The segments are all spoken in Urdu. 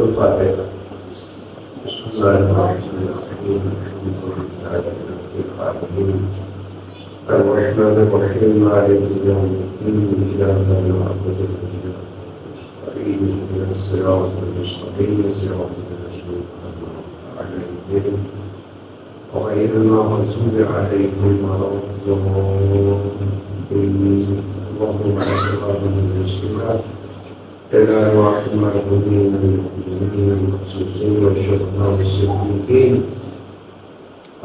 الفاتحہ۔ الرحمن الرحیم مالک یوم الدین ایاک نعبد و ایاک نستعین الصراط المستقیم صراط الذین أنعمت عليهم غير المغضوب عليهم ولا الضالين اللهم صل وسلم إلى أرواح المرحومين المؤمنين المخصوصين والشهداء الصديقين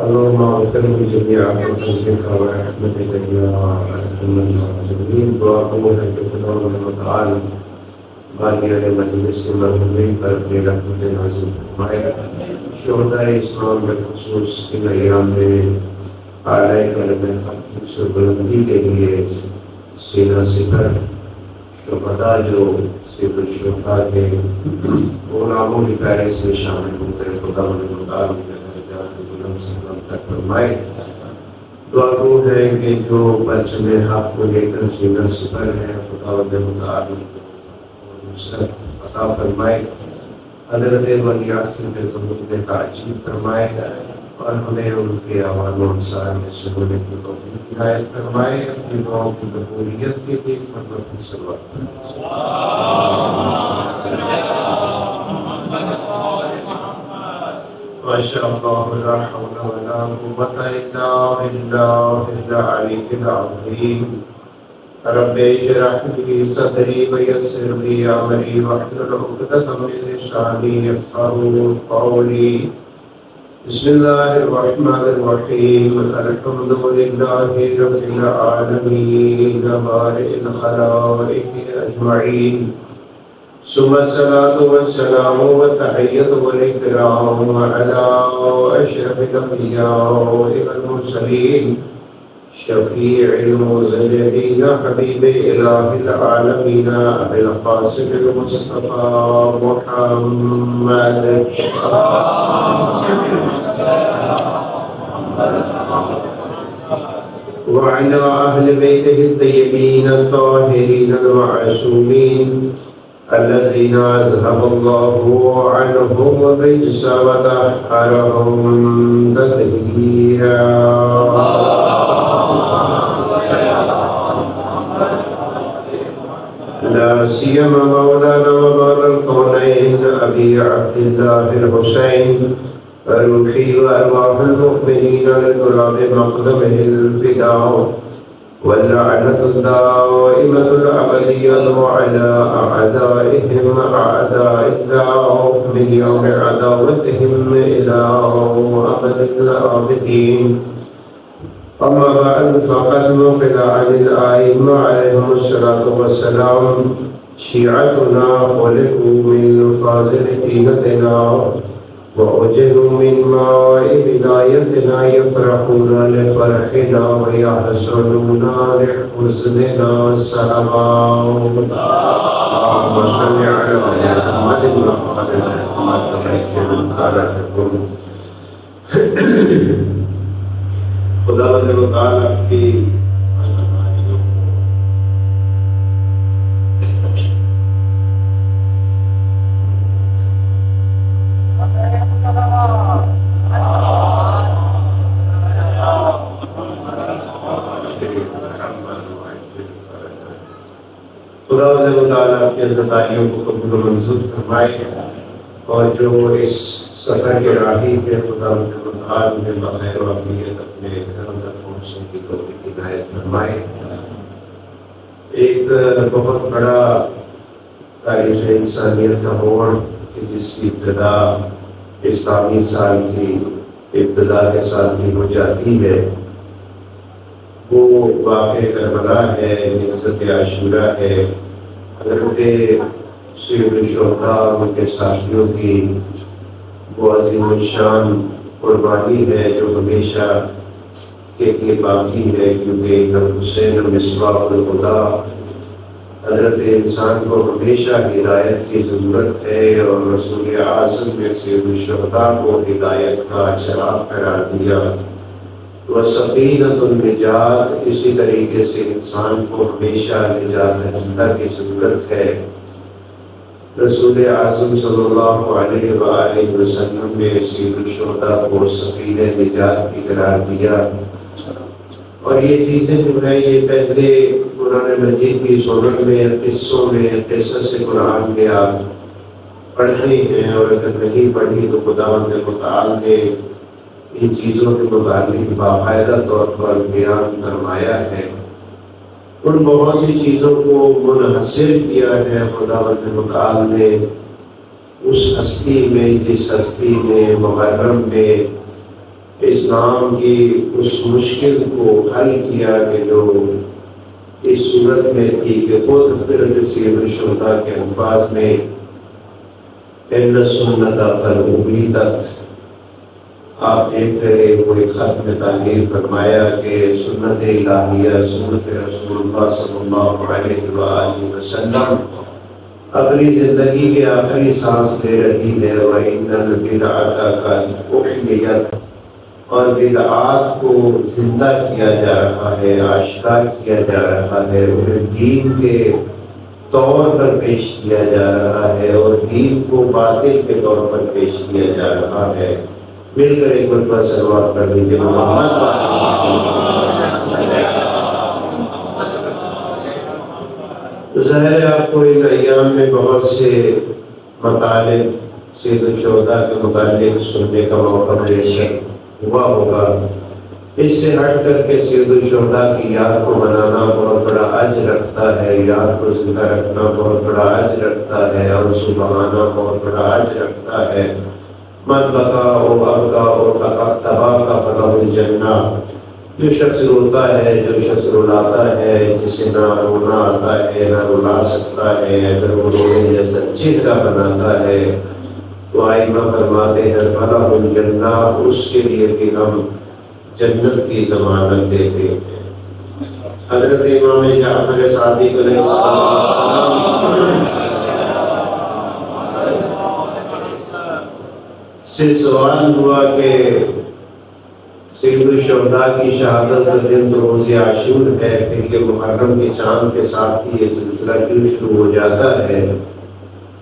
اللهم اغفر لجميع خلقك ورحمتك يا أرحم الراحمين۔ دعا کو ہے کہ خدا تعالی باقیہ مجلس کے مرحومین پر اپنی رحمت نازل فرمائے۔ شہداء اسلام میں خصوص ان ایام میں اعلی کلمہ حق سے بلندی کے لیے سینہ سپر شہداء جو سید الشہداء کے غلاموں کی فہرست میں شامل ہوتے ہیں، خدا انہیں مطالب کے درجات بلند سے بلند تک فرمائے۔ دعا گو ہے کہ جو پرچم حق کو لے کر سینہ سپر ہے، خدا انہیں مطالب نصرت عطا فرمائے۔ حضرت ولی عصر کے ظہور میں تعجیل فرمائے اور ہمیں ان کے اعوان و انصار میں سے ہونے کی توفیق عنایت فرمائے۔ اپنی دعاؤں کی قبولیت کے لیے محمد کی صلوات ماشاء اللہ لا حول ولا قوة الا باللہ العلی العظیم۔ رب اشرح لي صدري ويسر لي امري واحلل عقدة من لساني يفقهوا قولي۔ بسم الله الرحمن الرحيم۔ الحمد لله رب العالمين بارئ الخلائق اجمعين، ثم الصلاة والسلام والتحية والإكرام على أشرف الأنبياء والمرسلين شفيع المذنبين حبيب إله العالمين أبي القاسم المصطفى محمد وعلى أهل بيته الطيبين الطاهرين المعصومين الذين أذهب الله عنهم الرجس وطهرهم تطهيرا۔ لا سيما مولانا ومولى الكونين أبي عبد الله الحسين روحي وأرواح المؤمنين لتراب مقدمه الفداء، واللعنة الدائمة الأبدية على أعدائهم أعداء الله من يوم عداوتهم إلى أبد الآبدين۔ أما بعد فقد نقل عن الأئمة عليهم الصلاة والسلام شيعتنا خلقوا من فاضل طينتنا وأجنوا من ماء بدايتنا، يفرحون لفرحنا ويحزنون لحزننا السلام۔ اللهم صل على محمد وعلى محمد خدا تعالیٰ کی خدا تعالیٰ کی عزتائیوں کو قبول و منظور فرمائے، اور جو اس سفر کے راہی تھے خدا نے بخیر و عافیت اپنے گھروں تک پہنچنے کی توفیق عنایت فرمائے۔ ایک بہت بڑا تاریخ انسانیت کا موڑ کہ جس کی ابتدا اسلامی سال کی ابتدا کے ساتھ ہی ہو جاتی ہے، وہ واقع کربلا ہے، نعزت عاشورہ ہے۔ حضرت سید الشہداء ان کے ساتھیوں کی وہ عظیم الشان قربانی ہے جو ہمیشہ کے لیے باقی ہے، کیونکہ امام حسین مصباح الہدی حضرت انسان کو ہمیشہ ہدایت کی ضرورت ہے، اور رسول اعظم نے سید الشہداء کو ہدایت کا چراغ قرار دیا۔ وسفینۃ النجات، اسی طریقے سے انسان کو ہمیشہ نجات دہندہ کی ضرورت ہے۔ رسول اعظم صلی اللہ علیہ وآلہ وسلم نے سید الشہداء کو سفیر نجات بھی قرار دیا۔ اور یہ چیزیں جو ہیں یہ پہلے قرآن مجید کی سورت میں، قصوں میں، قصص قرآن میں آپ پڑھتے ہیں، اور اگر نہیں پڑھی تو خداوند متعال نے ان چیزوں کے متعلق باقاعدہ طور پر بیان فرمایا ہے۔ ان بہت سی چیزوں کو منحصر کیا ہے خداوند متعال نے اس ہستی میں جس ہستی نے محرم میں اسلام کی اس مشکل کو حل کیا کہ جو اس صورت میں تھی کہ خود حضرت سید الشہداء کے الفاظ میں ان سنت قد عبیدت، آپ دیکھ رہے وہ ایک خط میں تعلیم فرمایا کہ سنت الہیہ، سنت رسول اللہ صلی اللہ علیہ وآلہ وسلم اپنی زندگی کے آخری سانس لے رہی ہے۔ وَإِنَّ الْبِدْعَةَ قَدْ أُحْيِيَتْ، اور بدعات کو زندہ کیا جا رہا ہے، آشکار کیا جا رہا ہے، انہیں دین کے طور پر پیش کیا جا رہا ہے اور دین کو باطل کے طور پر پیش کیا جا رہا ہے۔ مل کر ایک مرتبہ صلوات کر لیجیے محمد۔ تو ظاہر ہے آپ کو ان ایام میں بہت سے مطالب سید الشہداء کے متعلق سننے کا موقع میسر ہوا ہوگا۔ اس سے ہٹ کر کے سید الشہداء کی یاد کو منانا بہت بڑا اجر رکھتا ہے، یاد کو زندہ رکھنا بہت بڑا اجر رکھتا ہے، اور سبحانہ بہت بڑا اجر رکھتا ہے۔ من بکا او ابکا او تبا کا فلاح الجنہ، جو شخص روتا ہے، جو شخص رلاتا ہے، جسے نہ رونا آتا ہے نہ رلا سکتا ہے، اگر وہ رونے جیسا چہرہ بناتا ہے تو آئمہ فرماتے ہیں فلاح الجنہ، اس کے لیے بھی ہم جنت کی ضمانت دیتے ہیں۔ حضرت امام جعفر صادق علیہ السلام سے سوال ہوا کہ سید الشہداء کی شہادت کا دن تو روز عاشور ہے، پھر یہ محرم کے چاند کے ساتھ ہی یہ سلسلہ کیوں شروع ہو جاتا ہے؟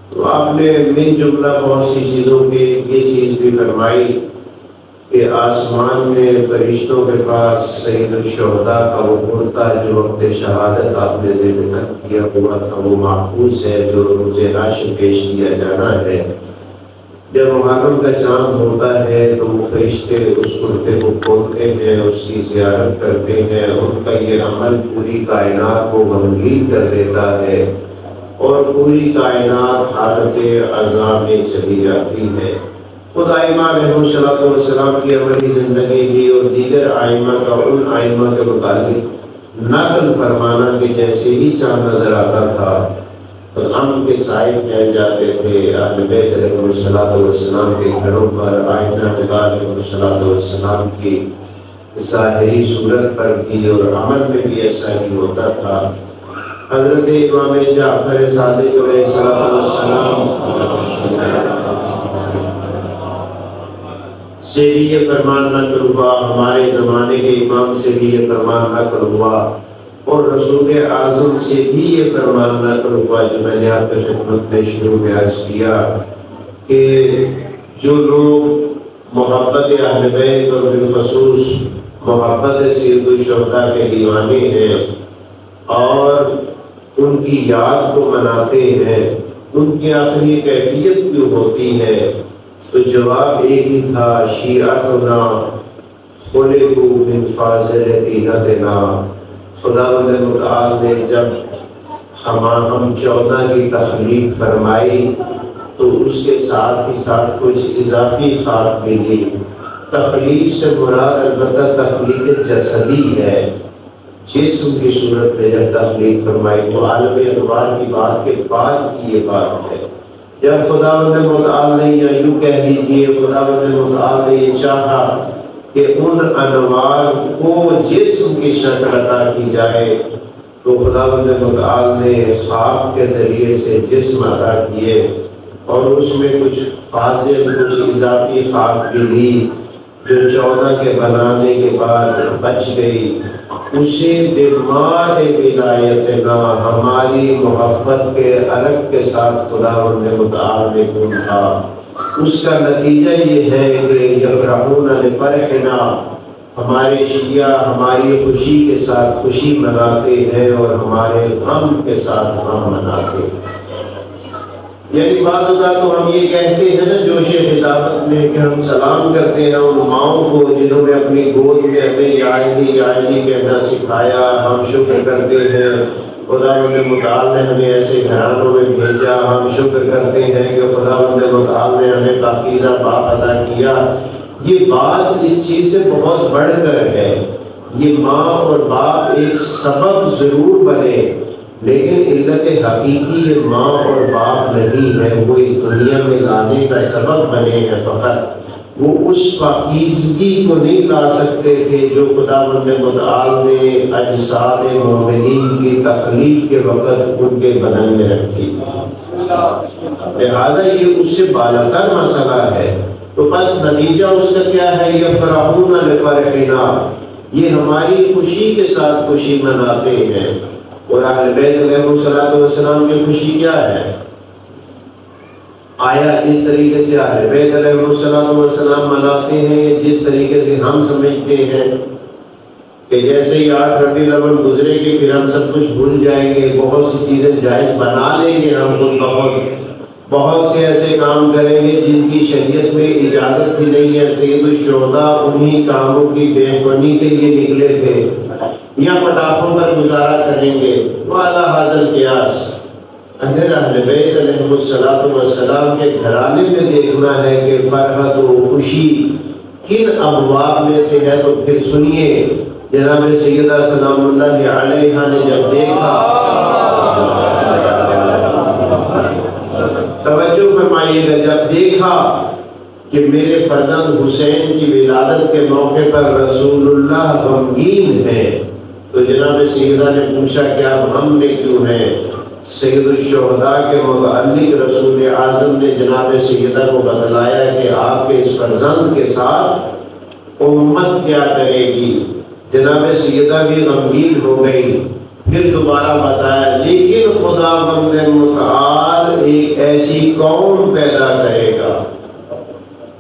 تو آپ نے من جملہ بہت سی چیزوں کی یہ چیز بھی فرمائی کہ آسمان میں فرشتوں کے پاس سید الشہداء کا وہ کرتا جو وقت شہادت آپ نے ذکر کیا ہوا تھا وہ محفوظ ہے، جو روز حشر پیش کیا جانا ہے۔ جب محرم کا چاند ہوتا ہے تو وہ فرشتے اس کرتے کو کھولتے ہیں، اس کی زیارت کرتے ہیں، ان کا یہ عمل پوری کائنات کو غمگین کر دیتا ہے اور پوری کائنات حالت عذاب میں چلی جاتی ہے۔ خود آئمہ علیہ السلام کی عملی زندگی بھی اور دیگر آئمہ کا ان آئمہ کے متعلق نقل فرمانا کہ جیسے ہی چاند نظر آتا تھا تو غم کے سائے پھیل جاتے تھے۔ اہل بیت علیہ السلام کے گھروں پر آئینہ خدا علیہ السلام کی ظاہری صورت پر بھی اور عمل میں بھی ایسا ہی ہوتا تھا۔ حضرت امام جعفر صادق علیہ السلام سے بھی یہ فرمان نقل ہوا، ہمارے زمانے کے امام سے بھی یہ فرمان نقل ہوا، اور رسول اعظم سے بھی یہ فرمان نقل ہوا جو میں نے آپ کی خدمت میں شروع میں عرض کیا کہ جو لوگ محبت اہل بیت اور بالخصوص محبت سید الشہداء کے دیوانے ہیں اور ان کی یاد کو مناتے ہیں، ان کی آخری کیفیت کیوں ہوتی ہے؟ تو جواب ایک ہی تھا، شیعتنا خلقوا من فاضل طینتنا۔ خداوند متعال نے جب ہم 14 کی تخلیق فرمائی تو اس کے ساتھ ہی ساتھ کچھ اضافی خاک بھی دی۔ تخلیق سے مراد البتہ تخلیق جسدی ہے، جسم کی صورت میں جب تخلیق فرمائی تو عالم انوار کی بات کے بعد کی یہ بات ہے۔ جب خداوند متعال نے یا یوں کہہ لیجئے خداوند متعال نے یہ چاہا کہ ان انوار کو جسم کی شکل عطا کی جائے تو خداوند متعال نے خواب کے ذریعے سے جسم عطا کیے اور اس میں کچھ فاضل کچھ اضافی خواب بھی لی جو 14 کے بنانے کے بعد بچ گئی، اسے بیمار ولایتنا ہماری محبت کے عرق کے ساتھ خداوند متعال نے ڈھونڈا۔ اس کا نتیجہ یہ ہے کہ یفرحون لفرحنا، ہمارے شیعہ ہماری خوشی کے ساتھ خوشی مناتے ہیں اور ہمارے غم کے ساتھ غم مناتے ہیں۔ یعنی بعض اوقات تو ہم یہ کہتے ہیں نا جوش خطابت میں کہ ہم سلام کرتے ہیں ان ماؤں کو جنہوں نے اپنی گود میں ہمیں یا علی کہنا سکھایا، ہم شکر کرتے ہیں خداوند متعال نے ہمیں ایسے گھرانوں میں بھیجا، ہم شکر کرتے ہیں کہ خداوند متعال نے ہمیں پاکیزہ باپ عطا کیا۔ یہ بات اس چیز سے بہت بڑھ کر ہے، یہ ماں اور باپ ایک سبب ضرور بنے، لیکن علت حقیقی یہ ماں اور باپ نہیں ہے، وہ اس دنیا میں لانے کا سبب بنے ہیں فقط۔ وہ اس پاکیزگی کو نہیں لا سکتے تھے جو خداوند متعال نے اجساد مومنین کی تخلیق کے وقت ان کے بدن میں رکھی، لہذا یہ اس سے بالاتر مسئلہ ہے۔ تو بس نتیجہ اس کا کیا ہے؟ یفرحون لفرحنا، یہ ہماری خوشی کے ساتھ خوشی مناتے ہیں۔ اور اہل بیت علیہ السلام کی خوشی کیا ہے؟ آیا جس طریقے سے اہل بیت علیہ السلام مناتے ہیں، جس طریقے سے ہم سمجھتے ہیں کہ جیسے ہی 8 ربیع الاول گزرے گی پھر ہم سب کچھ بھول جائیں گے، بہت سی چیزیں جائز بنا لیں گے، ہم خود بہت سے ایسے کام کریں گے جن کی شریعت میں اجازت ہی نہیں ہے۔ سید الشہداء انہی کاموں کی بے فنی کے لیے نکلے تھے، یا پٹاخوں پر گزارا کریں گے۔ وعلی ھذا القیاس اگر اہل بیت علیہ السلام کے گھرانے میں دیکھنا ہے کہ فرحت و خوشی کن ابواب میں سے ہے، تو پھر سنیے جناب سیدہ سلام اللہ علیہا نے جب دیکھا، توجہ فرمائیے گا، جب دیکھا کہ میرے فرزند حسین کی ولادت کے موقع پر رسول اللہ غمگین ہیں، تو جناب سیدہ نے پوچھا کہ آپ غم میں کیوں ہیں؟ سید الشہداء کے متعلق رسول اعظم نے جناب سیدہ کو بتلایا کہ آپ کے اس فرزند کے ساتھ امت کیا کرے گی۔ جناب سیدہ بھی غمگین ہو گئی، پھر دوبارہ بتایا لیکن خداوند متعال ایک ایسی قوم پیدا کرے گا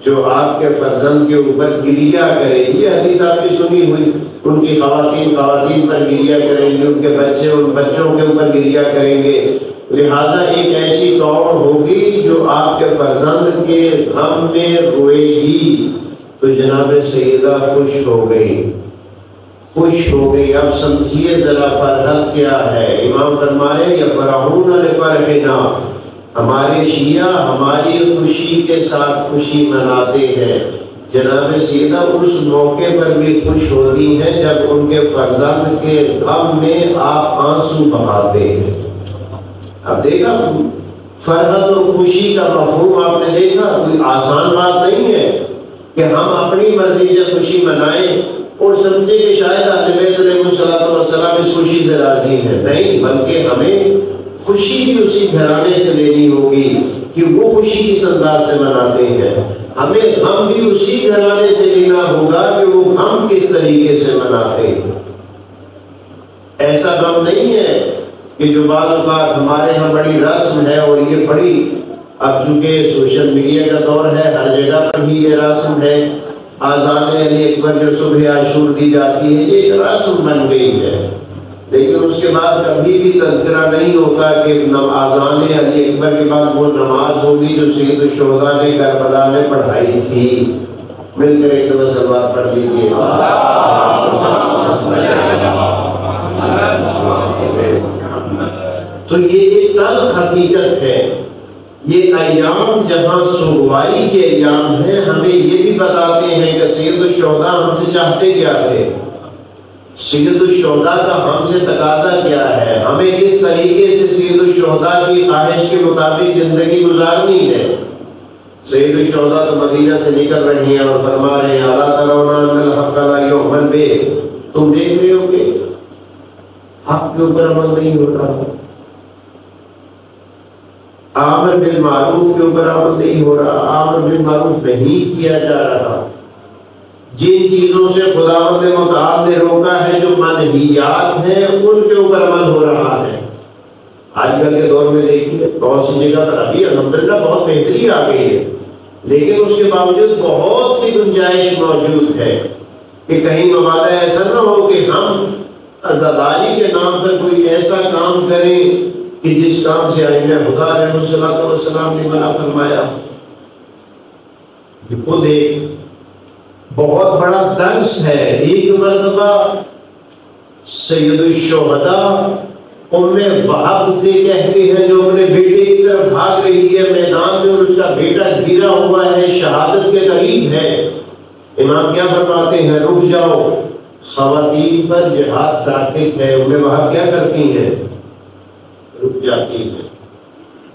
جو آپ کے فرزند کے اوپر گریہ کرے گی۔ یہ حدیث آپ نے سنی ہوئی، ان کی خواتین پر گریہ کریں گی، ان کے بچے ان بچوں کے اوپر گریہ کریں گے، لہٰذا ایک ایسی قوم ہوگی جو آپ کے فرزند کے غم میں روئے گی۔ تو جناب سیدہ خوش ہو گئی۔ اب سمجھیے ذرا فرحت کیا ہے۔ امام فرمائے یفرحون لفرحنا، ہمارے شیعہ ہماری خوشی کے ساتھ خوشی مناتے ہیں۔ جناب سیدہ اس موقع پر بھی خوش ہوتی ہیں جب ان کے فرزند کے غم میں آپ آنسو بہاتے ہیں۔ اب دیکھا فرحت اور خوشی کا مفہوم آپ نے دیکھا، کوئی آسان بات نہیں ہے کہ ہم اپنی مرضی سے خوشی منائیں اور سمجھے کہ شاید اہل بیت علیہ السلام اس خوشی سے راضی ہیں، نہیں، بلکہ ہمیں خوشی بھی اسی گھرانے سے لینی ہوگی کہ وہ خوشی کس انداز سے مناتے ہیں، ہمیں غم بھی اسی گھرانے سے لینا ہوگا کہ وہ غم کس طریقے سے مناتے ہیں۔ ایسا غم نہیں ہے کہ جو بعض اوقات ہمارے ہاں بڑی رسم ہے، اور یہ بڑی، اب چونکہ سوشل میڈیا کا دور ہے ہر جگہ پر ہی یہ رسم ہے، آذان علی اکبر جو صبح عاشور دی جاتی ہے یہ ایک رسم بن گئی ہے، لیکن اس کے بعد کبھی بھی تذکرہ نہیں ہوتا کہ آذان علی اکبر کے بعد وہ نماز ہوگی جو سید الشہداء نے کربلا میں پڑھائی تھی۔ مل کر ایک دفعہ صلوات پڑھ لیجیے۔ تو یہ ایک تلخ حقیقت ہے، یہ ایام جہاں سوگوائی کے ایام ہیں ہمیں یہ بھی بتاتے ہیں کہ سید الشہداء ہم سے چاہتے کیا تھے، سید الشہداء کا ہم سے تقاضا کیا ہے، ہمیں کس طریقے سے سید الشہداء کی خواہش کے مطابق زندگی گزارنی ہے۔ سید الشہداء تو مدینہ سے نکل رہی ہیں اور فرما رہے ہیں الا ترون ان الحق لا یعمل بہ، تم دیکھ رہے ہو کہ حق کے اوپر عمل نہیں ہو رہا، امر بالمعروف کے اوپر عمل نہیں ہو رہا، امر بالمعروف نہیں کیا جا رہا۔ جن چیزوں سے خداوند متعال نے روکا ہے، جو منہیات ہیں، ان کے اوپر عمل ہو رہا ہے۔ آج کل کے دور میں دیکھیے بہت سی جگہ پر ابھی الحمدللہ بہت بہتری آ گئی ہے، لیکن اس کے باوجود بہت سی گنجائش موجود ہے کہ کہیں مبادا ایسا نہ ہو کہ ہم عزاداری کے نام پر کوئی ایسا کام کریں کہ جس کام سے ائمہ خدا علیہ الصلوۃ والسلام نے منع فرمایا۔ خود ایک بہت بڑا درس ہے۔ ایک مرتبہ سید الشہداء ام وہب سے کہتے ہیں، جو اپنے بیٹے کی طرف بھاگ رہی ہے میدان میں اور اس کا بیٹا گرا ہوا ہے، شہادت کے قریب ہے، امام کیا فرماتے ہیں؟ رک جاؤ، خواتین پر جہاد ثابت ہے۔ ام وہب کیا کرتی ہیں؟ رک جاتی ہیں۔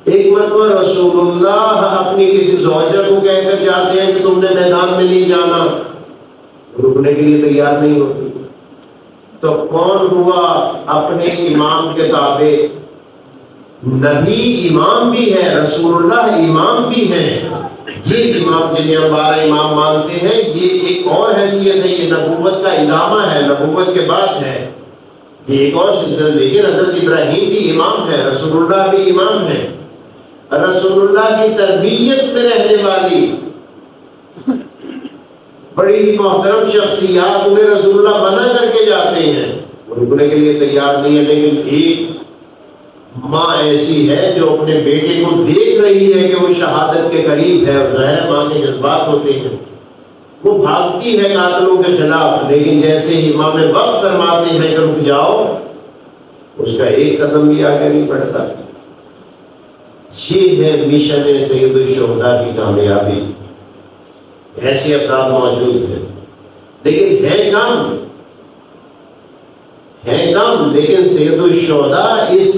ایک مرتبہ رسول اللہ اپنی کسی زوجہ کو کہہ کر جاتے ہیں کہ تم نے میدان میں نہیں جانا، رکنے کے لیے تیار نہیں ہوتی، تو کون ہوا اپنے امام کے تابع؟ نبی امام بھی ہے، رسول اللہ امام بھی ہیں۔ یہ امام جنہیں ہم 12 امام مانتے ہیں، یہ ایک اور حیثیت ہے، یہ نبوت کا ادامہ ہے، نبوت کے بعد ہے، یہ ایک اور سلسلہ۔ لیکن حضرت ابراہیم بھی امام ہے، رسول اللہ بھی امام ہے۔ رسول اللہ کی تربیت میں رہنے والی بڑی ہی محترم شخصیات، انہیں رسول اللہ منع کر کے جاتے ہیں، وہ رکنے کے لیے تیار نہیں ہے۔ لیکن ایک ماں ایسی ہے جو اپنے بیٹے کو دیکھ رہی ہے کہ وہ شہادت کے قریب ہے، اور ظاہر ماں کے جذبات ہوتے ہیں، وہ بھاگتی ہے قاتلوں کے خلاف، لیکن جیسے ہی امام وقت فرماتے ہیں کہ رک جاؤ، اس کا ایک قدم بھی آگے نہیں بڑھتا۔ یہ ہے مشن سید الشہداء کی کامیابی۔ ایسے افراد موجود ہیں، لیکن ہیں کم، لیکن سید الشہداء اس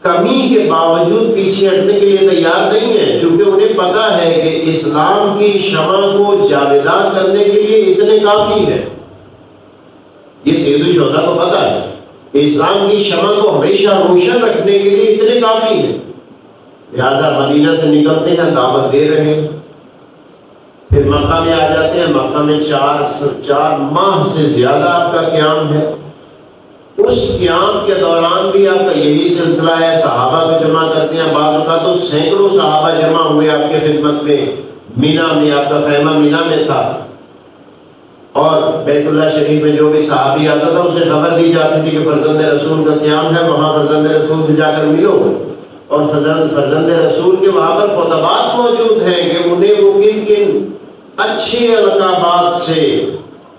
کمی کے باوجود پیچھے ہٹنے کے لیے تیار نہیں ہے، چونکہ انہیں پتا ہے کہ اسلام کی شمع کو جاویدان کرنے کے لیے اتنے کافی ہے۔ یہ سید الشہداء کو پتا ہے کہ اسلام کی شمع کو ہمیشہ روشن رکھنے کے لیے اتنے کافی ہے، لہذا مدینہ سے نکلتے ہیں، دعوت دے رہے ہیں، پھر مکہ میں آ جاتے ہیں۔ مکہ میں 4 ماہ سے زیادہ آپ کا قیام ہے۔ اس قیام کے دوران بھی آپ کا یہی سلسلہ ہے، صحابہ کو جمع کرتے ہیں، بعض اوقات تو سینکڑوں صحابہ جمع ہوئے آپ کے خدمت میں۔ مینا میں آپ کا خیمہ مینا میں تھا، اور بیت اللہ شریف میں جو بھی صحابی آتا تھا اسے خبر دی جاتی تھی کہ فرزند رسول کا قیام ہے، وہاں فرزند رسول سے جا کر ملو۔ اور فرزند رسول کے وہاں پر خطبات موجود ہیں کہ انہیں وہ کن اچھے القابات سے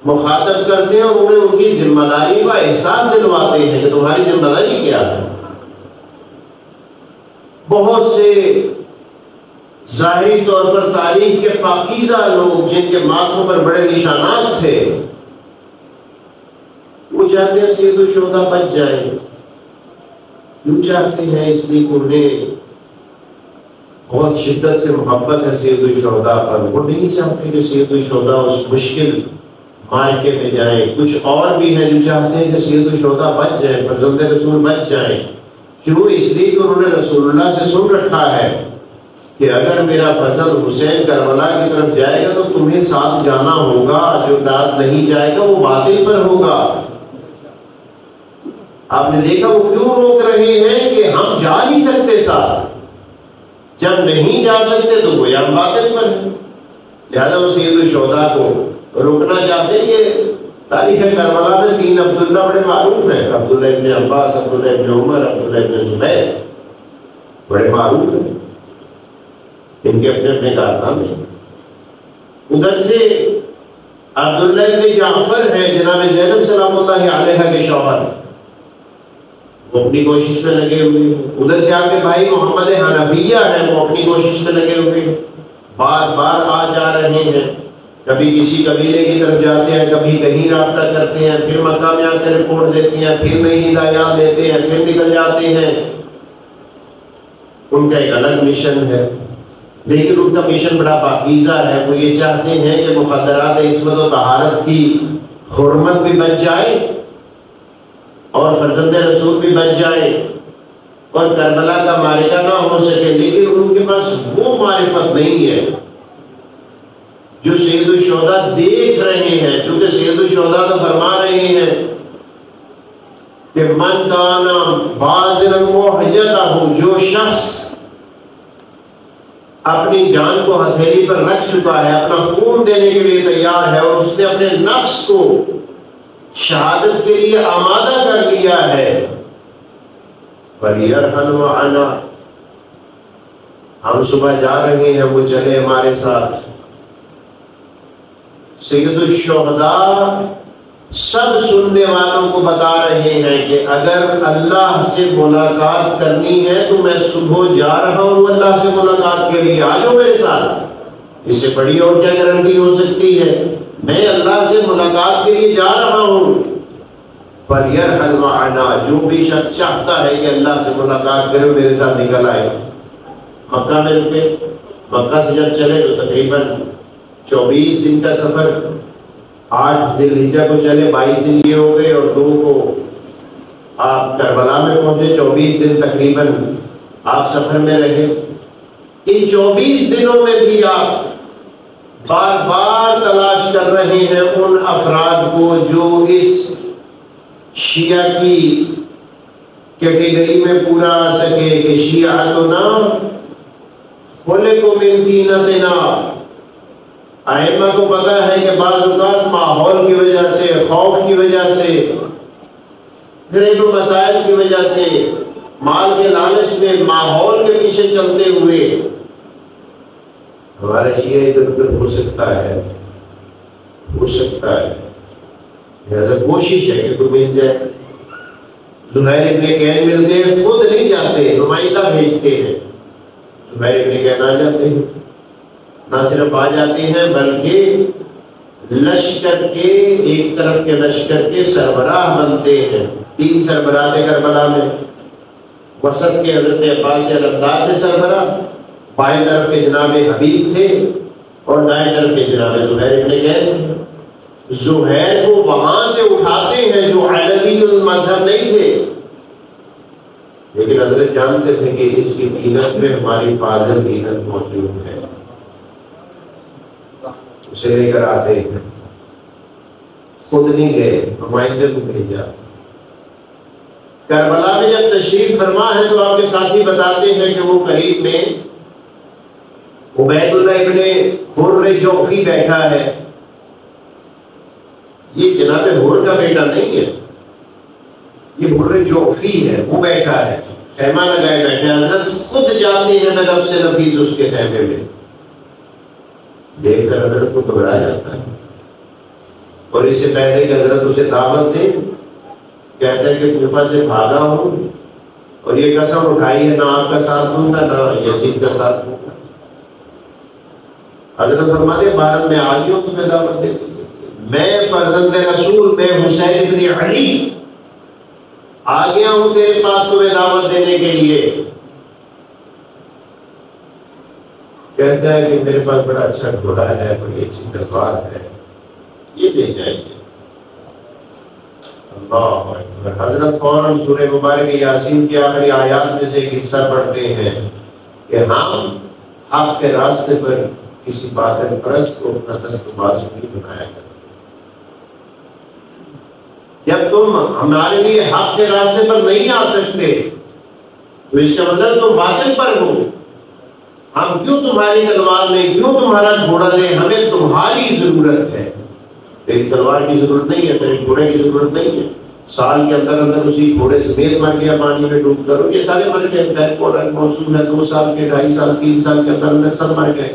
مخاطب کرتے ہیں، اور انہیں ان کی ذمہ داری کا احساس دلواتے ہیں کہ تمہاری ذمہ داری کیا ہے۔ بہت سے ظاہری طور پر تاریخ کے پاکیزہ لوگ جن کے ماتھوں پر بڑے نشانات تھے، وہ چاہتے ہیں سید الشہداء بچ جائیں۔ کیوں چاہتے ہیں؟ اس لیے انہیں بہت شدت سے محبت ہے سید الشہداء پر۔ وہ نہیں چاہتے کہ سید الشہداء اس مشکل مارکے میں جائیں۔ کچھ اور بھی ہیں جو چاہتے ہیں کہ سید الشہداء بچ جائیں، فرزند رسول بچ جائیں۔ کیوں؟ اس لیے کہ انہوں نے رسول اللہ سے سن رکھا ہے کہ اگر میرا فرزند حسین کربلا کی طرف جائے گا تو تمہیں ساتھ جانا ہوگا، جو ساتھ نہیں جائے گا وہ باطل پر ہوگا۔ آپ نے دیکھا وہ کیوں روک رہے ہیں کہ ہم جا نہیں سکتے ساتھ، جب نہیں جا سکتے تو وہ ہم باطل پر ہیں، لہذا وہ سید الشہداء کو روکنا چاہتے ہیں۔ کہ تاریخ کربلا میں 3 عبداللہ بڑے معروف ہیں، عبداللہ ابن عباس، عبداللہ ابن عمر، عبداللہ ابن زبیر، بڑے معروف ہیں، ان کے اپنے اپنے کارنامے ہیں۔ ادھر سے عبداللہ ابن جعفر ہے، جناب زینب سلام اللہ علیہا کے شوہر، وہ اپنی کوشش میں لگے ہوئے ہیں۔ ادھر سے آپ کے بھائی محمد حنفیہ ہیں، وہ اپنی کوشش میں لگے ہوئے ہیں، بار بار آ جا رہے ہیں، کبھی کسی قبیلے کی طرف جاتے ہیں، کبھی کہیں رابطہ کرتے ہیں، پھر مکہ میں آ کے رپورٹ دیتے ہیں، پھر نئی ہدایات دیتے ہیں، پھر نکل جاتے ہیں۔ ان کا ایک الگ مشن ہے، لیکن ان کا مشن بڑا پاکیزہ ہے۔ وہ یہ چاہتے ہیں کہ مخدرات عصمت و طہارت کی حرمت بھی بچ جائے اور فرزند رسول بھی بچ جائے اور کربلا کا معرکہ نہ ہو سکے، لیکن ان کے پاس وہ معرفت نہیں ہے جو سید الشہداء دیکھ رہے ہیں، چونکہ سید الشہداء تو فرما رہے ہیں کہ من کان باذلا محجتہ، جو شخص اپنی جان کو ہتھیلی پر رکھ چکا ہے، اپنا خون دینے کے لیے تیار ہے، اور اس نے اپنے نفس کو شہادت کے لیے آمادہ کر لیا ہے، فَلْيَرْحَلْ مَعَنَا، ہم صبح جا رہے ہیں، وہ چلے ہمارے ساتھ۔ سید الشہداء سب سننے والوں کو بتا رہے ہیں کہ اگر اللہ سے ملاقات کرنی ہے تو میں صبح جا رہا ہوں اللہ سے ملاقات کے لیے، آ جاؤ میرے ساتھ۔ اس سے بڑی اور کیا گارنٹی ہو سکتی ہے؟ میں اللہ سے ملاقات کے لیے جا رہا ہوں۔ فَلْيَرْحَلْ مَعَنَا، جو بھی شخص چاہتا ہے کہ اللہ سے ملاقات کرے میرے ساتھ نکل آئے۔ مکہ میں رکے، مکہ سے جب چلے تو تقریباً 24 دن کا سفر، 8 ذی الحجہ کو چلے، 22 دن یہ ہو گئے، اور 2 کو آپ کربلا میں پہنچے، 24 دن تقریباً آپ سفر میں رہے۔ ان 24 دنوں میں بھی آپ بار بار تلاش کر رہے ہیں ان افراد کو جو اس شیعہ کی کیٹیگری میں پورا آ سکے کہ شیعتنا خلقوا من طینتنا۔ ائمہ کو پتا ہے کہ بعض اوقات ماحول کی وجہ سے، خوف کی وجہ سے، گھریلو مسائل کی وجہ سے، مال کے لالچ میں، ماحول کے پیچھے چلتے ہوئے ہمارا شیعہ ادھر ادھر ہو سکتا ہے، لہذا کوشش ہے کہ تو مل جائے۔ زہیر ابن کین ملتے ہیں، خود نہیں جاتے، نمائندہ بھیجتے ہیں۔ زہیر ابن کین آ جاتے ہیں، نہ صرف آ جاتے ہیں بلکہ لشکر کے، ایک طرف کے لشکر کے سربراہ بنتے ہیں۔ 3 سربراہ تھے کربلا میں، وسط کے حضرت عباس علمدار تھے سربراہ، بائیں طرف کے جناب حبیب تھے، اور دائیں طرف کے جناب زہیر ابن کین تھے۔ زہیر کو وہاں سے اٹھاتے ہیں جو علوی المذہب نہیں تھے، لیکن حضرت جانتے تھے کہ اس کی دینت میں ہماری فاضل دینت موجود ہے، اسے لے کر آتے ہیں۔ خود نہیں گئے، نمائندے کو بھیجا۔ کربلا میں جب تشریف فرما ہے تو آپ کے ساتھی بتاتے ہیں کہ وہ قریب میں عبید اللہ ابن حر جوفی بیٹھا ہے۔ یہ جناب حر کا بیٹا نہیں ہے، یہ حر جوفی ہے، وہ بیٹھا ہے، خیمہ لگائے بیٹھے۔ حضرت خود جاتے ہیں نفس سے نفیس اس کے خیمے میں، دیکھ کر حضرت کو گھبرا جاتا ہے، اور اس سے پہلے کہ حضرت اسے دعوت دیں کہتا ہے کہ کوفہ سے بھاگا ہوں اور یہ قسم اٹھائی ہے نہ آپ کا ساتھ دوں گا نہ یزید کا ساتھ دوں گا۔ حضرت فرماتے ہیں بھارت میں آ گیا ہوں تمہیں دعوت دے دی، میں فرزند رسول، میں حسین بن علی آ گیا ہوں تیرے پاس تمہیں دعوت دینے کے لیے۔ کہتا ہے کہ میرے پاس بڑا اچھا گھوڑا ہے، بڑی اچھی تلوار ہے، یہ لے جائیے۔ اللہ اکبر۔ حضرت فوراً سورہ مبارک یاسین کی آخری آیات میں سے ایک حصہ پڑھتے ہیں کہ ہم حق کے راستے پر کسی باطل پرست کو اپنا دست بازو نہیں بنایا کرتے۔ جب تم ہمارے لیے حق کے راستے پر نہیں آ سکتے تو اس کا مطلب تم باطل پر ہو۔ ہم کیوں تمہاری تلوار لیں، کیوں تمہارا گھوڑا لیں؟ ہمیں تمہاری ضرورت ہے، تیری تلوار کی ضرورت نہیں ہے، تیرے گھوڑے کی ضرورت نہیں ہے۔ سال کے اندر اندر اسی گھوڑے سمیت مر گیا، پانی میں ڈوب کرو، یہ سارے مر گئے، موسم ہے، 2 سال کے، 2.5 سال، 3 سال کے اندر اندر سب مر گئے۔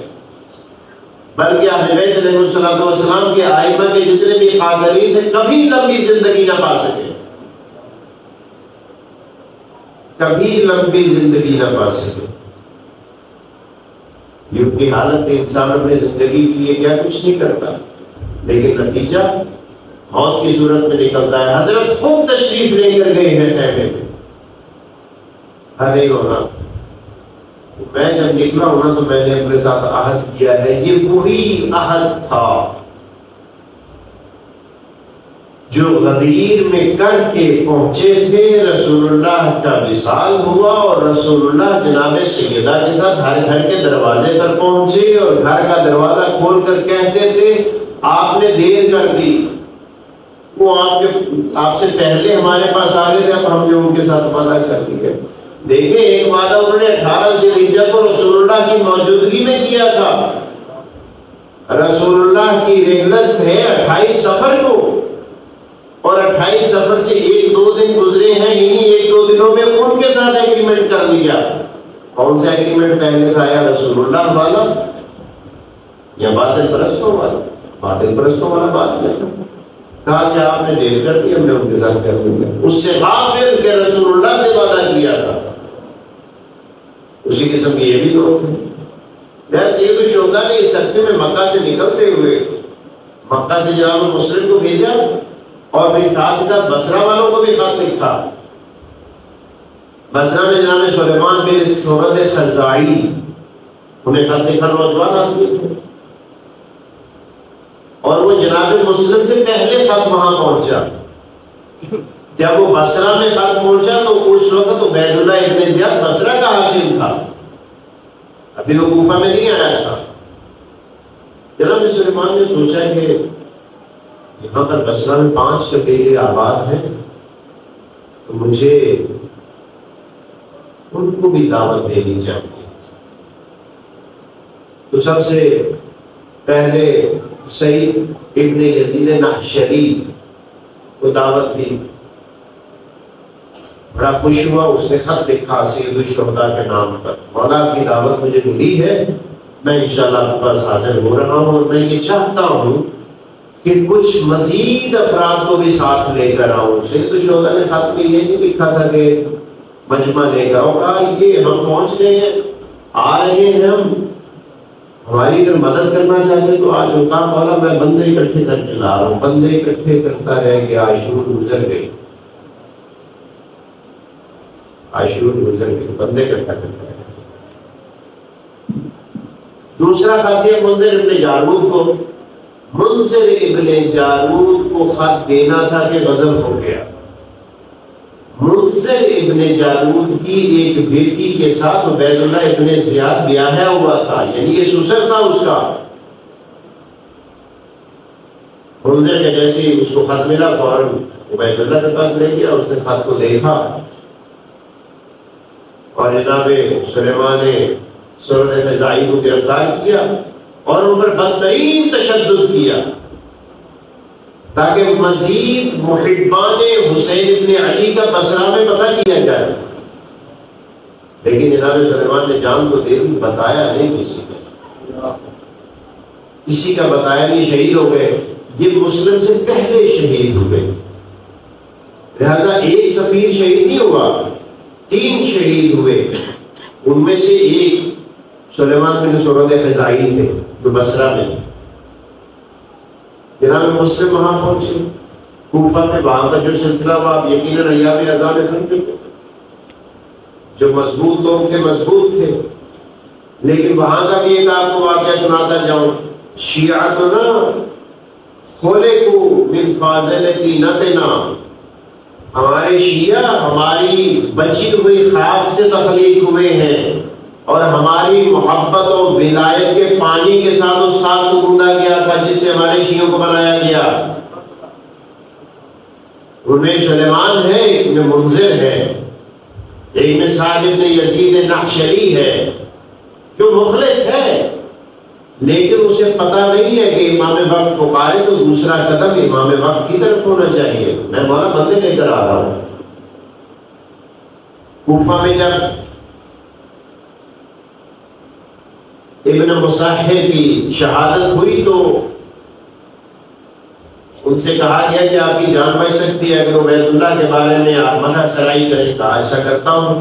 بلکہ اہل بیت علیہ الصلوۃ والسلام کے ائمہ کے جتنے بھی قادری تھے کبھی لمبی زندگی نہ پا سکے، کبھی لمبی زندگی نہ پا سکے۔ یہ ان کی حالت ہے، انسان اپنے زندگی کے لیے کیا کچھ نہیں کرتا، لیکن نتیجہ موت کی صورت میں نکلتا ہے۔ حضرت خود تشریف لے کر گئے ہیں خیمے میں، ارے ہونا میں جب نکلا ہوں نا تو میں نے اپنے ساتھ عہد کیا ہے، یہ وہی عہد تھا جو غدیر میں کر کے پہنچے تھے، رسول اللہ کا وصال ہوا اور رسول اللہ جناب سیدہ کے ساتھ ہر گھر کے دروازے پر پہنچے اور گھر کا دروازہ کھول کر کہتے تھے آپ نے دیر کر دی، وہ آپ سے پہلے ہمارے پاس آ گئے تھے، اب ہم نے ان کے ساتھ وعدہ کر دیا۔ دیکھیں ایک وعدہ انہوں نے 18 ذی الحجہ کو رسول اللہ کی موجودگی میں کیا تھا، رسول اللہ کی رحلت ہے 28 صفر کو، اور 28 صفر سے 1-2 دن گزرے ہیں، انہی 1-2 دنوں میں ان کے ساتھ ایگریمنٹ کر لیا۔ کون سا ایگریمنٹ پہلے تھا، یا رسول اللہ والا یا باطل پرستوں والا؟ باطل پرستوں والا بعد میں تھا، کہا کہ آپ نے دیر کر دی، ہم نے ان کے ساتھ کر لیا۔ اس سے غافل کہ رسول اللہ سے وعدہ کیا تھا، اسی قسم کے یہ بھی لوگ ہیں۔ سید الشہداء نے اس عرصے میں مکہ سے نکلتے ہوئے مکہ سے جناب مسلم کو بھیجا اور پھر ساتھ ہی ساتھ بصرہ والوں کو بھی خط لکھا۔ بصرہ میں جناب سلیمان بن سورد خزاعی، انہیں خط لکھا، نوجوان آدمی تھے، اور وہ جناب مسلم سے پہلے خط وہاں پہنچا۔ جب وہ بصرہ میں خط پہنچا تو اس وقت عبید اللہ ابن زیاد بصرہ کا حاکم تھا، ابھی وہ کوفہ میں نہیں آیا تھا۔ جناب سلیمان نے سوچا کہ یہاں پر بصرہ میں 5 قبیلے آباد ہیں، تو مجھے ان کو بھی دعوت دینی چاہیے۔ تو سب سے پہلے سعید ابن یزید نحشری کو دعوت دی، بڑا خوش ہوا، اس نے خط لکھا سید الشہداء کے نام پر، مولا کی دعوت مجھے ملی ہے، میں انشاءاللہ آپ کے پاس حاضر ہو رہا ہوں، اور میں یہ چاہتا ہوں کہ کچھ مزید افراد کو بھی ساتھ لے کر آؤں۔ سید الشہداء نے خط میں یہ نہیں لکھا تھا کہ مجمع لے کر آؤ، کہا یہ ہم پہنچ گئے ہیں، آ رہے ہیں، ہم ہماری اگر مدد کرنا چاہتے تو آج ہوتا مولا میں بندے اکٹھے کر کے لا رہا ہوں۔ بندے اکٹھے کرتا رہ گیا، عاشور گزر گئی، عاشور گزر گئی، بندے اکٹھا کرتا رہ گیا۔ دوسرا خط ہے منذر ابن جارود کو۔ منذر ابن جارود کو خط دینا تھا کہ غضب ہو گیا۔ منذر ابن جارود کی ایک بیٹی کے ساتھ عبید اللہ ابن زیاد بیاہا ہوا تھا، یعنی یہ سسر تھا اس کا۔ منذر کے جیسے اس کو خط ملا فوراً عبید اللہ کے پاس لے گیا، اس نے خط کو دیکھا اور جناب سلیمان نے سورد خزاعی کو گرفتار کیا اور ان پر بدترین تشدد کیا تاکہ مزید محبان حسین ابن علی کا بصرہ میں پتہ کیا جائے۔ لیکن جناب سلیمان نے جان کو دے دی، بتایا نہیں کسی کا بتایا نہیں، شہید ہو گئے۔ یہ مسلم سے پہلے شہید ہوئے، لہذا ایک سفیر شہید نہیں ہوا، 3 شہید ہوئے، ان میں سے ایک سلیمان بن سورد خزاعی تھے جو بصرہ میں۔ جناب مسلم وہاں پہنچے کوفہ میں، وہاں کا جو سلسلہ ہوا آپ یقیناً ایام اذان میں، جو مضبوط لوگ تھے مضبوط تھے، لیکن وہاں کا بھی ایک آپ کو واقعہ سناتا جاؤں۔ شیعتنا خلقوا من فاضلتنا، ہمارے شیعہ ہماری بچی ہوئی خواب سے تخلیق ہوئے ہیں، اور ہماری محبت و ولایت کے پانی کے ساتھ اس خواب کو گوندا گیا تھا جس سے ہمارے شیعوں کو بنایا گیا۔ ان میں سلیمان ہے، ایک میں منذر ہے، ایک میں سعد ابن یزید نحشری ہے جو مخلص ہے، لیکن اسے پتہ نہیں ہے کہ امام وقت پکارے تو دوسرا قدم امام وقت کی طرف ہونا چاہیے۔ میں مولا بندے لے کر آ رہا ہوں۔ کوفہ میں جب ابن مصحح کی شہادت ہوئی تو ان سے کہا گیا کہ آپ کی جان بچ سکتی ہے اگر عبید اللہ کے بارے میں آپ مدح سرائی کریں۔ کہا ایسا کرتا ہوں۔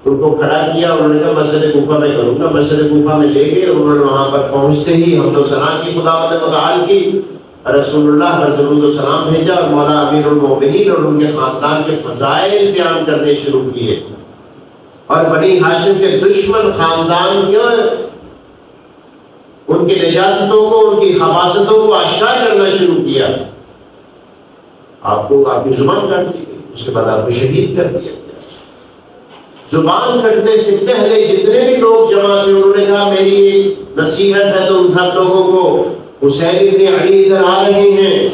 ان کو کھڑا کیا، انہوں نے کہا مسجد کوفہ میں کروں گا۔ مسجد کوفہ میں لے گئے، انہوں نے وہاں پر پہنچتے ہی حمد و ثنا کی، خداوند متعال کی، رسول اللہ پر درود و سلام بھیجا اور مولا امیر المومنین اور ان کے خاندان کے فضائل بیان کرنے شروع کیے، اور بنی ہاشم کے دشمن خاندان کے ان کی نجاستوں کو، ان کی خباثتوں کو آشکار کرنا شروع کیا۔ آپ کو آپ کی زبان کاٹ دی گئی، اس کے بعد آپ کو شہید کر دیا گیا۔ زبان کٹنے سے پہلے جتنے بھی لوگ جمع تھے انہوں نے کہا میری ایک نصیحت ہے تو ان سب لوگوں کو حسین ابن علی ادھر آ رہے ہیں،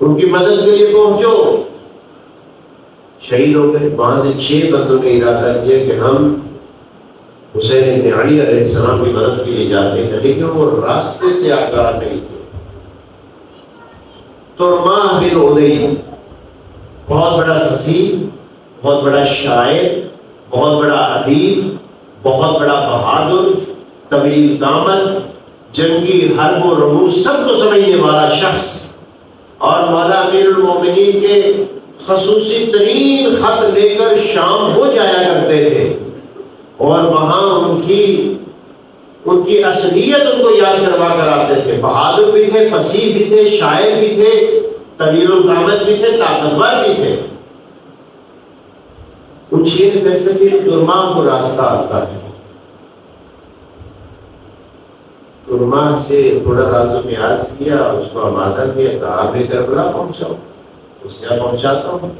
ان کی مدد کے لیے پہنچو۔ شہید ہو گئے۔ وہاں سے 6 بندوں نے ارادہ کیا کہ ہم حسین ابن علی علیہ السلام کی مدد کے لیے جاتے ہیں، لیکن وہ راستے سے آگاہ نہیں تھے۔ ترماہ بن عدی بہت بڑا فصیح، بہت بڑا شاعر، بہت بڑا ادیب، بہت بڑا بہادر، طویل قامت، جنگی حرب و رموز سب کو سمجھنے والا شخص، اور مولا امیر المومنین کے خصوصی ترین خط لے کر شام ہو جایا کرتے تھے، اور وہاں ان کی اصلیت ان کو یاد کروا کر آتے تھے۔ بہادر بھی تھے، فصیح بھی تھے، شاعر بھی تھے، طویل القامت بھی تھے، طاقتور بھی تھے۔ ان 6 نے فیصلہ کیا ترماہ کو راستہ آتا ہے، ترماہ سے تھوڑا راز و نیاز کیا، اس کو آمادہ کیا، کہا میں کربلا پہنچاؤں، اس سے پہنچاتا ہوں۔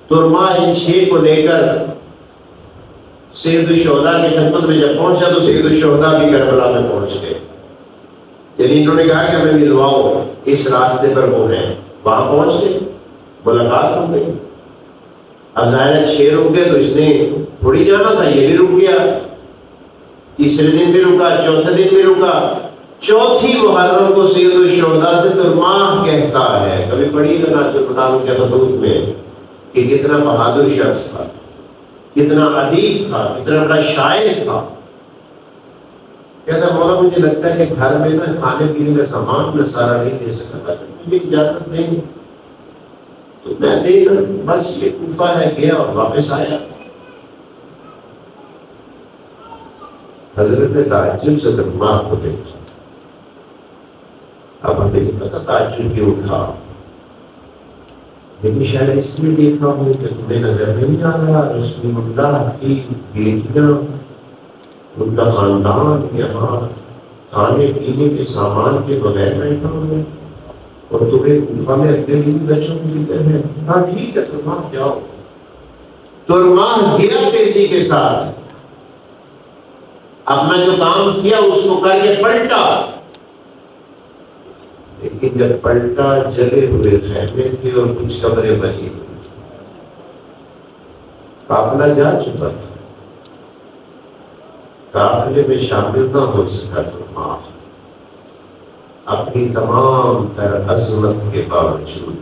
ترماہ ان 6 کو لے کر سید الشہداء کی خدمت میں جب پہنچا تو سید الشہداء بھی کربلا میں پہنچ گئے، یعنی انہوں نے کہا کہ ہمیں ملواؤ، اس راستے پر وہ ہیں۔ وہاں پہنچ گئے، ملاقات ہو گئی۔ اب ظاہر 6 رک گئے تو اس نے تھوڑی جانا تھا، یہ بھی رک گیا، تیسرے دن بھی رکا، چوتھے دن بھی رکا۔ چوتھی محرم کو سید الشہداء سے ترماہ کہتا ہے، کبھی پڑھی گا ناصر القرآن کے خطوط میں، کہ کتنا بہادر شخص تھا، کتنا ادیب تھا، کتنا بڑا شاعر تھا۔ کہتا مولا مجھے لگتا ہے کہ گھر میں نا کھانے پینے کا سامان میں سارا نہیں دے سکتا تھا، مجھے اجازت دیں گے تو میں دے کر بس یہ کوفہ ہے گیا اور واپس آیا۔ حضرت نے تعجب سے ترماہ کو دیکھا۔ اب ہمیں نہیں پتا تعجب کیوں تھا، لیکن شاید اس میں دیکھا ہوں کہ تمہیں نظر نہیں آ رہا رسول اللہ کی بیٹیاں، ان کا خاندان یہاں کھانے پینے کے سامان کے بغیر بیٹھا ہوئے، اور تمہیں کوفہ میں اپنے لیے بچوں کو دیتے ہیں۔ ہاں ٹھیک ہے ترماہ جاؤ۔ ترماہ گیا تیزی کے ساتھ، اپنا جو کام کیا اس کو کر کے پلٹا، لیکن جب پلٹا جلے ہوئے خیمے تھے اور کچھ قبریں بنی ہوئی، قافلہ جا چکا تھا، قافلے میں شامل نہ ہو سکا ترماہ، اپنی تمام تر عظمت کے باوجود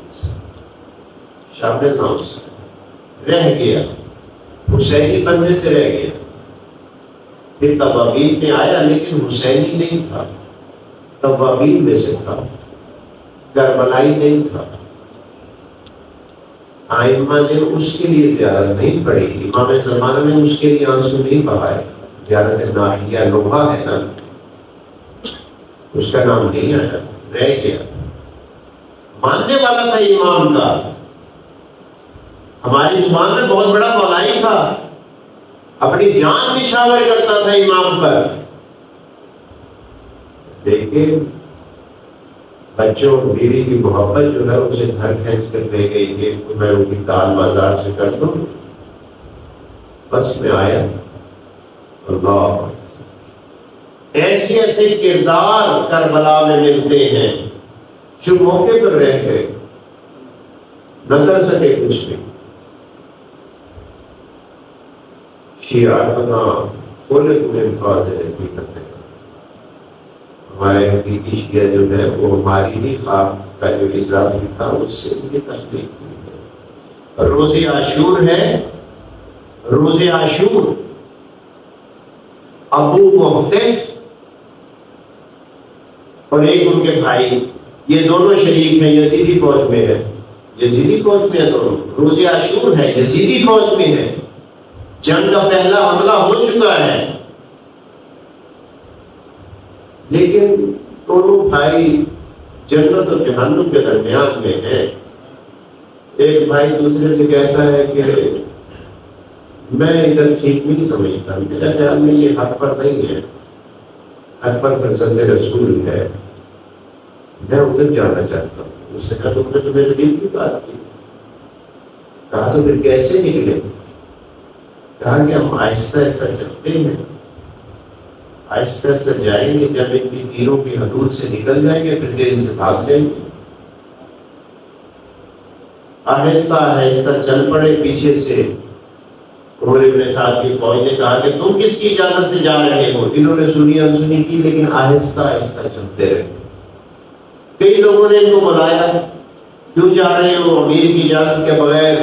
شامل نہ ہو سکا، رہ گیا، حسینی بننے سے رہ گیا۔ پھر توابین میں آیا لیکن حسینی نہیں تھا، توابین میں سے تھا، کربلائی نہیں تھا۔ آئمہ نے اس کے لیے زیارت نہیں پڑھی، امام زمانہ نے اس کے لیے آنسو نہیں بہائے۔ زیارت ناحیہ لوہا ہے نا، اس کا نام نہیں آیا، رہ گیا۔ ماننے والا تھا امام کا، ہماری زبان میں بہت بڑا مولائی تھا، اپنی جان نچھاور کرتا تھا امام پر، لیکن بچوں اور بیوی کی محبت جو ہے اسے گھر کھینچ کر لے گئی کہ میں ان کی تال بازار سے کر دوں۔ بس میں آیا، اللہ ایسے ایسے کردار کربلا میں ملتے ہیں جو موقع پر رہ گئے، نہ کر سکے کچھ بھی۔ شیعاتنا خلق من فاضل حقیقت ہے، ہمارے حقیقی شیعہ جو ہے وہ ہماری ہی خاک کا جو اضافی تھا اس سے بھی تخلیق ہوئی ہے۔ روز عاشور ہے، روز عاشور ابو محتف اور ایک ان کے بھائی، یہ دونوں شریک ہیں، یزیدی فوج میں ہے، یزیدی فوج میں ہے دونوں۔ روز عاشور ہے، یزیدی فوج میں ہے، جنگ کا پہلا حملہ ہو چکا ہے، لیکن دونوں بھائی جنت اور جہنم کے درمیان میں ہیں۔ ایک بھائی دوسرے سے کہتا ہے کہ میں ادھر ٹھیک نہیں سمجھتا، میرے خیال میں یہ حق پر نہیں ہے، حق پر فرزند رسول ہے، میں ادھر جانا چاہتا ہوں۔ اس نے کہا تم نے تو میرے دل کی بات کی. کہا تو پھر کیسے نکلے؟ کہا کہ ہم آہستہ آہستہ چلتے ہیں, آہستہ آہستہ جائیں گے, جب ان کی تیروں کی حدود سے نکل جائیں گے پھر تیزی سے بھاگ جائیں گے. آہستہ آہستہ چل پڑے پیچھے سے. عمر ابن سعد کی فوج نے کہا کہ تم کس کی اجازت سے جا رہے ہو؟ انہوں نے سنی انسنی کی لیکن آہستہ آہستہ چلتے رہے. کئی لوگوں نے ان کو بلایا, کیوں جا رہے ہو؟ امیر کی اجازت کے بغیر,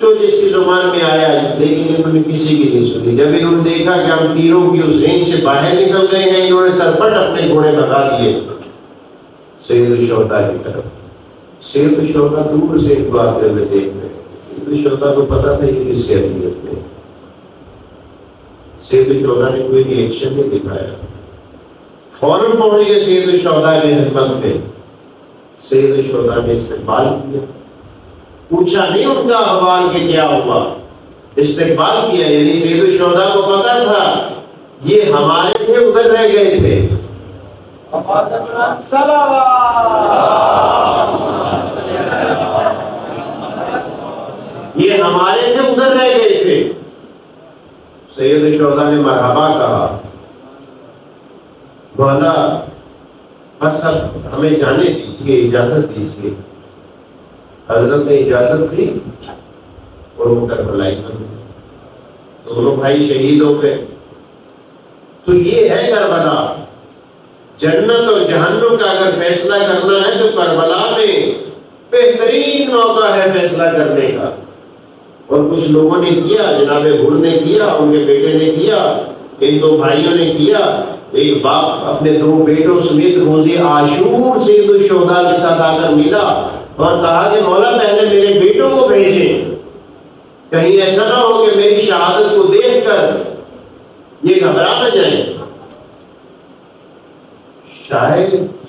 جو جس کی زبان میں آیا, لیکن انہوں نے کسی کی نہیں سنی. جب انہوں نے دیکھا کہ ہم تیروں کی اس رینج سے باہر نکل گئے ہیں, انہوں نے سرپٹ اپنے گھوڑے بھگا دیے سید الشہداء کی طرف. سید الشہداء دور سے ان کو آتے ہوئے دیکھ رہے. سید الشہداء کو پتا تھا یہ کس کیفیت میں. سید الشہداء نے کوئی ریئیکشن نہیں دکھایا, فوراً پہنچ گئے سید الشہداء کی خدمت میں. سید الشہداء نے استقبال کیا, پوچھا نہیں ان کا احوال کہ کیا ہوا, استقبال کیا. یعنی سید الشہداء کو پتا تھا یہ ہمارے تھے, ادھر رہ گئے تھے. یہ ہمارے تھے, ادھر رہ گئے تھے. سید الشہداء نے مرحبا کہا, مولا بس اب ہمیں جانے دیجیے, اجازت دیجیے. حضرت نے اجازت دی اور وہ کربلائی بن گئے. دونوں بھائی شہید ہو گئے. تو یہ ہے کربلا. جنت اور جہنم کا اگر فیصلہ کرنا ہے تو کربلا میں بہترین موقع ہے فیصلہ کرنے کا. اور کچھ لوگوں نے کیا, جناب حر نے کیا, ان کے بیٹے نے کیا, ان دو بھائیوں نے کیا. ایک باپ اپنے دو بیٹوں سمیت روزے عاشور سید الشہداء کے ساتھ آ کر ملا اور کہا کہ مولا پہلے میرے بیٹوں کو بھیجیں, کہیں ایسا نہ ہو کہ میری شہادت کو دیکھ کر یہ گھبرا نہ جائیں.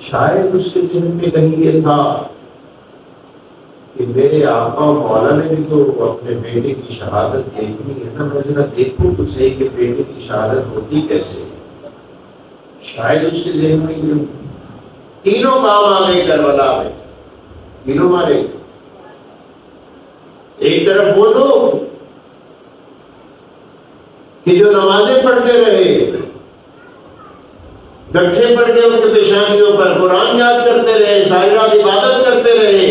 شاید اس کے ذہن میں کہیں یہ تھا کہ میرے آقا و مولا نے بھی تو اپنے بیٹے کی شہادت دیکھنی ہے نا, میں ذرا دیکھوں تو صحیح کہ بیٹے کی شہادت ہوتی کیسے. شاید اس کے ذہن میں یہ تینوں کام آ گئے کربلا میں, تینوں مارے. ایک طرف وہ لوگ کہ جو نمازیں پڑھتے رہے, گٹھے پڑ گئے ان کے پیشانیوں پر, قرآن یاد کرتے رہے, ساری رات عبادت کرتے رہے,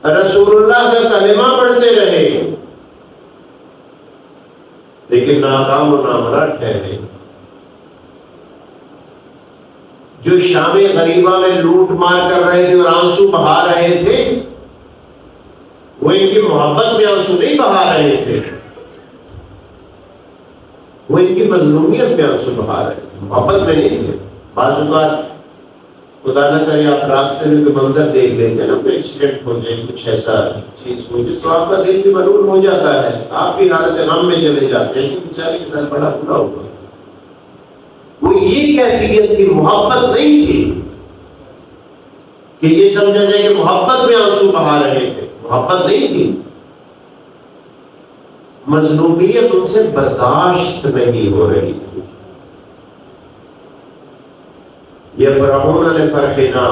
رسول اللہ کا کلمہ پڑھتے رہے, لیکن ناکام و نامراد ٹھہرے. جو شام غریبہ میں لوٹ مار کر رہے تھے اور آنسو بہا رہے تھے, وہ ان کی محبت میں آنسو نہیں بہا رہے تھے, وہ ان کی مظلومیت میں آنسو بہا رہے تھے, محبت میں نہیں تھے. بعض اوقات خدا نہ کرے آپ راستے میں کوئی منظر دیکھ لیتے نا, کوئی ایکسیڈنٹ ہو جائے, کچھ ایسا چیز ہو جائے, تو آپ کا دل بھی ملول ہو جاتا ہے, آپ بھی حالت غم میں چلے جاتے ہیں کہ بیچارے کے ساتھ بڑا برا ہوا. وہ یہ کیفیت کی محبت نہیں تھی کہ یہ سمجھا جائے کہ محبت میں آنسو بہا رہے تھے, محبت نہیں تھی. مظلومیت ان سے برداشت نہیں ہو رہی تھی. یفرحون لفرحنا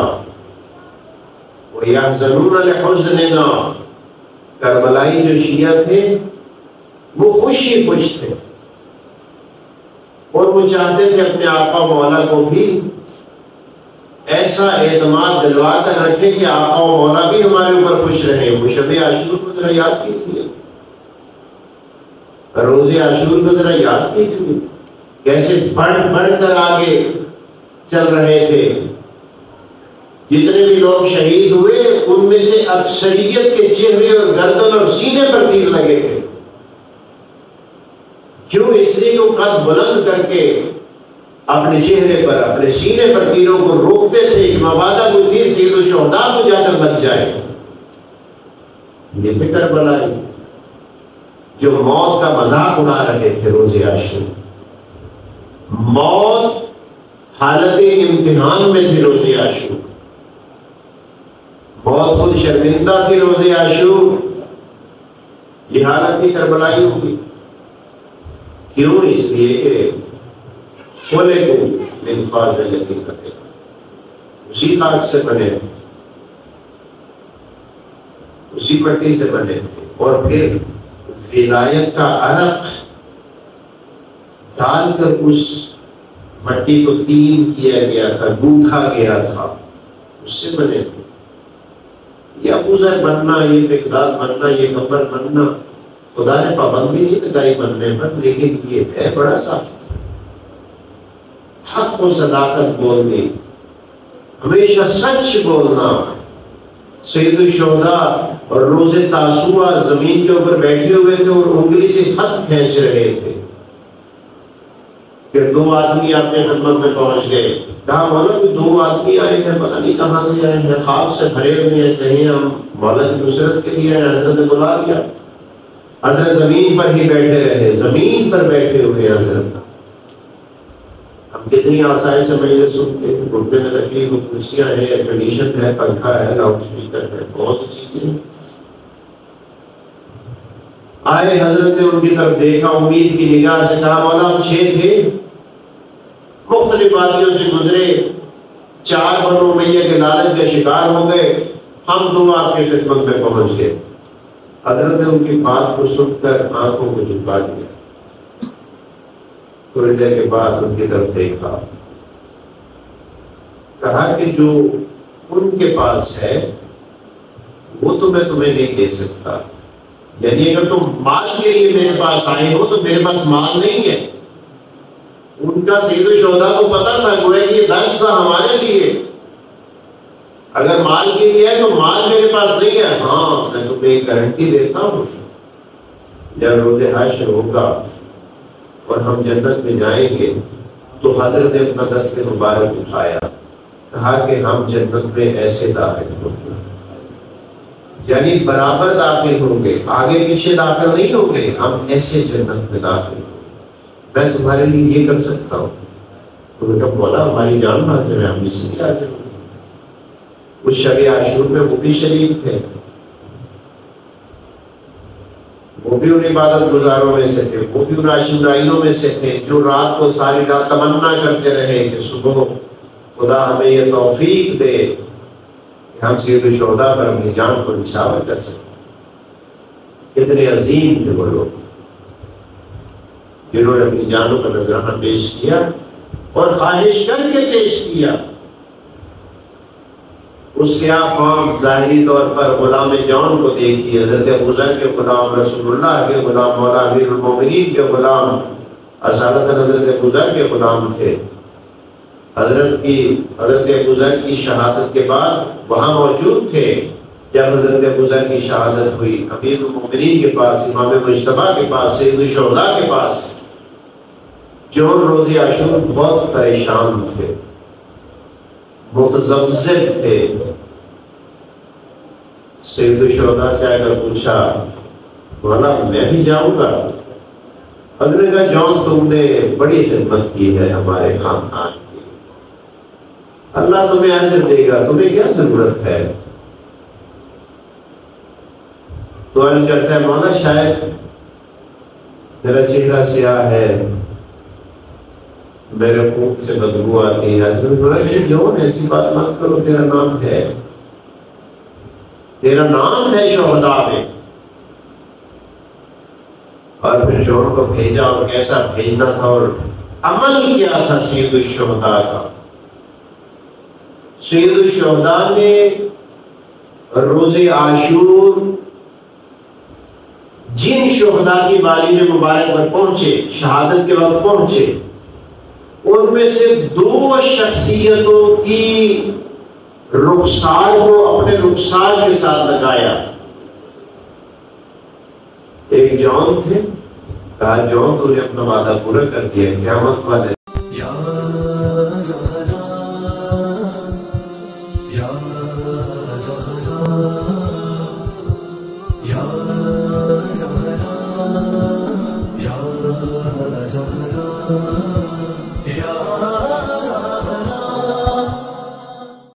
ویحزنون لحزننا. کربلائی جو شیعہ تھے وہ خوش ہی خوش تھے, اور وہ چاہتے تھے اپنے آقا مولا کو بھی ایسا اعتماد دلوا کر رکھے کہ آقا و مولا بھی ہمارے اوپر خوش رہے. وہ شب عاشور کو ذرا یاد کیجیے, روزے عاشور کو ذرا یاد کیجیے, کیسے بڑھ بڑھ کر آگے چل رہے تھے. جتنے بھی لوگ شہید ہوئے ان میں سے اکثریت کے چہرے اور گردن اور سینے پر تیر لگے تھے. کیوں؟ اس لیے وہ قد بلند کر کے اپنے چہرے پر, اپنے سینے پر تیروں کو روکتے تھے کہ مبادا کوئی تیر سید الشہداء کو جا کر لگ جائے. یہ تھے کربلائی جو موت کا مذاق اڑا رہے تھے روزے عاشور. موت حالت امتحان میں تھی روزے عاشور, موت خود شرمندہ تھی روزے عاشور. یہ حالت تھی کربلائی ہوگی. کیوں؟ اس لیے کہ خلقوا من فاضلۃ القتل, اسی خاک سے بنے. اسی مٹی سے بنے تھے، اور پھر ولایت کا عرق ڈال کر اس مٹی کو تین کیا گیا تھا، گوتھا گیا تھا، اس سے بنے تھے۔ یہ ابو ذر بننا، یہ مقداد بننا، یہ قمر بننا، خدا نے پابندی نہیں لگائی بننے پر، لیکن یہ ہے بڑا صاف، حق و صداقت بولنی، ہمیشہ سچ بولنا۔ سید الشہداء اور روز تاسوعہ زمین کے اوپر بیٹھے ہوئے تھے اور انگلی سے خط کھینچ رہے تھے کہ دو آدمی آپ کے خدمت میں پہنچ گئے۔ کہا مولا کہ دو آدمی آئے ہیں، پتہ نہیں کہاں سے آئے ہیں، خواب سے بھرے ہوئے ہیں، کہیں ہم مولا کی نصرت کے لیے آئے۔ حضرت نے بلا لیا، حضرت زمین پر ہی بیٹھے رہے، زمین پر بیٹھے ہوئے حضرت۔ ہم کتنی آسائش سے مجلس سنتے ہیں، گھٹنے میں تکلیف، کرسیاں ہیں، ایئر کنڈیشن ہے، پنکھا ہے، لاؤڈ اسپیکر ہے، بہت سی چیزیں ہیں۔ آئے، حضرت نے ان کی طرف دیکھا، امید کی نگاہ سے کہا مولا ہم 6 تھے، مختلف وادیوں سے گزرے، 4 بنو امیہ کے لالچ کا شکار ہو گئے، ہم 2 آپ کی خدمت میں پہنچ گئے۔ حضرت نے ان کی بات کو سن کر آنکھوں کو جھکا دیا، تھوڑی دیر کے بعد ان کی طرف دیکھا، کہا کہ جو ان کے پاس ہے وہ تو میں تمہیں نہیں دے سکتا، یعنی اگر تم مال کے لیے میرے پاس آئے ہو تو میرے پاس مال نہیں ہے۔ ان کا سید الشہداء کو پتا تھا گویا کہ یہ درس تھا ہمارے لیے، اگر مال کے لیے ہے تو مال میرے پاس نہیں ہے۔ ہاں میں تمہیں ایک گارنٹی دیتا ہوں، جب روز حشر ہوگا اور ہم جنت میں جائیں گے تو حضرت نے اپنا دست مبارک اٹھایا، کہا کہ ہم جنت میں ایسے داخل ہوں گے، یعنی برابر داخل ہوں گے، آگے پیچھے داخل نہیں ہوں گے، ہم ایسے جنت میں داخل ہوں گے، میں تمہارے لیے یہ کر سکتا ہوں۔ انہوں نے کہا مولا ہماری جان بات ہے، ہم اس لیے حاضر ہوں۔ اس شب عاشور میں وہ بھی شریف تھے، وہ بھی ان عبادت گزاروں میں سے تھے، وہ بھی ان عاشورائیوں میں سے تھے جو رات کو ساری رات تمنا کرتے رہے کہ صبح خدا ہمیں یہ توفیق دے کہ ہم سید الشہداء پر اپنی جان کو نچھاور کر سکیں۔ کتنے عظیم تھے وہ لوگ جنہوں نے اپنی جانوں کا نذرانہ پیش کیا اور خواہش کر کے پیش کیا۔ اس سیاہ فام ظاہری طور پر غلام جون کو دیکھیے، حضرت ابو ذر کے غلام، رسول اللہ کے غلام، مولا امیر المومنین کے غلام، اصالت حضرت ابو ذر کے غلام تھے۔ حضرت ابو ذر کی شہادت کے بعد وہاں موجود تھے جب حضرت ابو ذر کی شہادت ہوئی، امیر المومنین کے پاس، امام مجتبیٰ کے پاس، سید الشہداء کے پاس۔ جون روز عاشور بہت پریشان تھے، متزمزم تھے۔ سید الشہداء سے آ کر پوچھا مولا میں بھی جاؤں گا؟ حضرت نے کہا جون تم نے بڑی خدمت کی ہے ہمارے خاندان کی، اللہ تمہیں اجر دے گا، تمہیں کیا ضرورت ہے؟ تو عرض کرتا ہے مولا شاید میرا چہرہ سیاہ ہے، میرے خون سے بدبو آتی ہے۔ حضرت بولا کہ جون ایسی بات مت کرو، تیرا نام ہے شہداء میں۔ اور پھر جون کو بھیجا، اور کیسا بھیجنا تھا اور عمل کیا تھا سید الشہداء کا۔ سید الشہداء نے روز عاشور جن شہداء کی بالی میں مبارک پر پہنچے، شہادت کے وقت پہنچے، ان میں سے 2 شخصیتوں کی رخسار کو اپنے رخسار کے ساتھ لگایا۔ ایک جون تھے، کہا جون تو نے اپنا وعدہ پورا کر دیا، قیامت والے یا زہرا یا زہرا یا زہرا یا زہرا